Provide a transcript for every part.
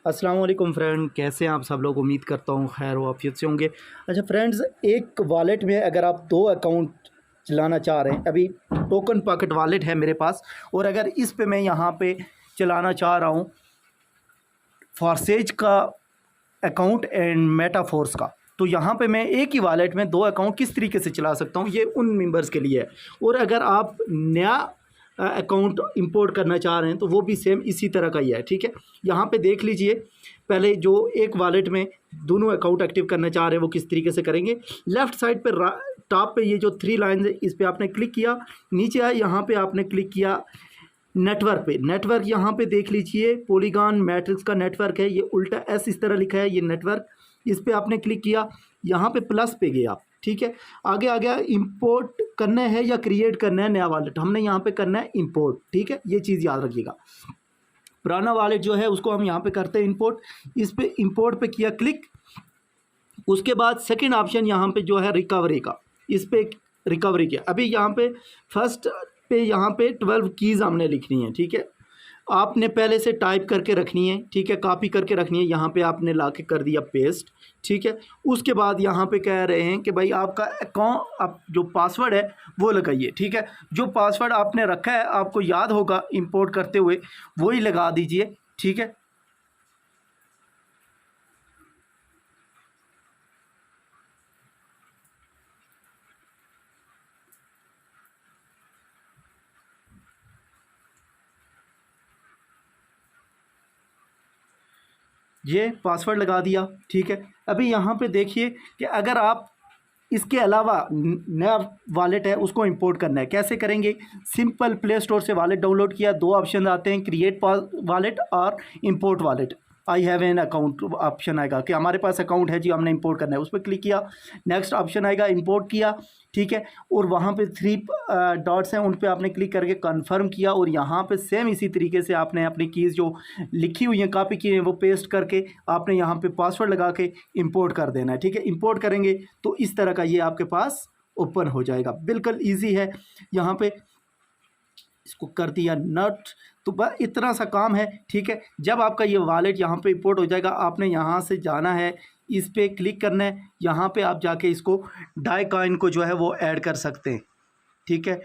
अस्सलाम वालेकुम फ्रेंड, कैसे हैं आप सब लोग। उम्मीद करता हूँ खैर व आफियत से होंगे। अच्छा फ्रेंड्स, एक वॉलेट में अगर आप दो अकाउंट चलाना चाह रहे हैं, अभी टोकन पॉकेट वॉलेट है मेरे पास, और अगर इस पे मैं यहाँ पे चलाना चाह रहा हूँ फॉरसेज का अकाउंट एंड मेटाफोर्स का, तो यहाँ पे मैं एक ही वॉलेट में दो अकाउंट किस तरीके से चला सकता हूँ, ये उन मेंबर्स के लिए है। और अगर आप नया अकाउंट इंपोर्ट करना चाह रहे हैं तो वो भी सेम इसी तरह का ही है। ठीक है, यहाँ पे देख लीजिए, पहले जो एक वॉलेट में दोनों अकाउंट एक्टिव करना चाह रहे हैं वो किस तरीके से करेंगे। लेफ़्ट साइड पे टॉप पे ये जो 3 लाइन है, इस पर आपने क्लिक किया, नीचे आए यहाँ पे आपने क्लिक किया नेटवर्क पे। नेटवर्क यहाँ पे देख लीजिए, पॉलीगॉन मैट्रिक्स का नेटवर्क है, ये उल्टा एस इस तरह लिखा है, ये नेटवर्क। इस पे आपने क्लिक किया, यहाँ पे प्लस पे गया। ठीक है, आगे आ गया इंपोर्ट करना है या क्रिएट करना है नया वॉलेट, हमने यहाँ पे करना है इंपोर्ट। ठीक है, ये चीज़ याद रखिएगा। पुराना वॉलेट जो है उसको हम यहाँ पे करते हैं इंपोर्ट। इस पे इंपोर्ट पे किया क्लिक, उसके बाद सेकंड ऑप्शन यहाँ पे जो है रिकवरी का, इस पे रिकवरी किया। अभी यहाँ पे फर्स्ट पे यहाँ पे 12 कीज़ हमने लिखनी है। ठीक है, आपने पहले से टाइप करके रखनी है। ठीक है, कॉपी करके रखनी है, यहाँ पे आपने लाके कर दिया पेस्ट। ठीक है, उसके बाद यहाँ पे कह रहे हैं कि भाई आपका अकाउंट, आप जो पासवर्ड है वो लगाइए। ठीक है, जो पासवर्ड आपने रखा है आपको याद होगा इंपोर्ट करते हुए, वही लगा दीजिए। ठीक है, ये पासवर्ड लगा दिया। ठीक है, अभी यहाँ पे देखिए कि अगर आप इसके अलावा नया वॉलेट है उसको इंपोर्ट करना है, कैसे करेंगे। सिंपल, प्ले स्टोर से वॉलेट डाउनलोड किया, दो ऑप्शन आते हैं, क्रिएट वॉलेट और import wallet. I have an account option आएगा कि हमारे पास अकाउंट है जी, हमने इंपोर्ट करना है, उस पर क्लिक किया। नेक्स्ट ऑप्शन आएगा इंपोर्ट किया। ठीक है, और वहाँ पे 3 डॉट्स हैं, उन पे आपने क्लिक करके कंफर्म किया, और यहाँ पे सेम इसी तरीके से आपने अपनी कीज़ जो लिखी हुई हैं, कॉपी की हैं, वो पेस्ट करके आपने यहाँ पे पासवर्ड लगा के इंपोर्ट कर देना है। ठीक है, इंपोर्ट करेंगे तो इस तरह का ये आपके पास ओपन हो जाएगा। बिल्कुल ईजी है। यहाँ पे इसको कर दिया नट, तो बस इतना सा काम है। ठीक है, जब आपका ये वॉलेट यहाँ पे इंपोर्ट हो जाएगा, आपने यहाँ से जाना है, इस पे क्लिक करना है, यहाँ पे आप जाके इसको डाई कॉइन को जो है वो ऐड कर सकते हैं। ठीक है,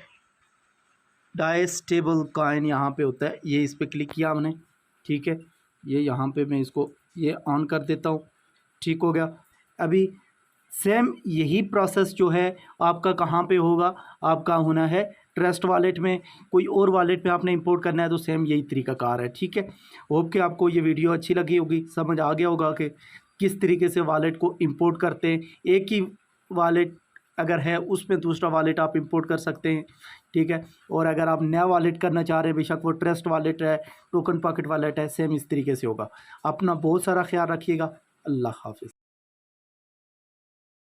डाई स्टेबल कॉइन यहाँ पे होता है, ये इस पे क्लिक किया हमने। ठीक है, ये यहाँ पे मैं इसको ये ऑन कर देता हूँ। ठीक हो गया। अभी सेम यही प्रोसेस जो है आपका कहाँ पे होगा, आपका होना है ट्रस्ट वॉलेट में। कोई और वॉलेट में आपने इंपोर्ट करना है तो सेम यही तरीका कार है। ठीक है, होप कि आपको ये वीडियो अच्छी लगी होगी, समझ आ गया होगा कि किस तरीके से वॉलेट को इंपोर्ट करते हैं। एक ही वॉलेट अगर है उसमें दूसरा वॉलेट आप इंपोर्ट कर सकते हैं। ठीक है, और अगर आप नया वॉलेट करना चाह रहे हैं, बेशक वो ट्रस्ट वॉलेट है, टोकन पॉकेट वॉलेट है, सेम इस तरीके से होगा। अपना बहुत सारा ख्याल रखिएगा। अल्लाह हाफिज़।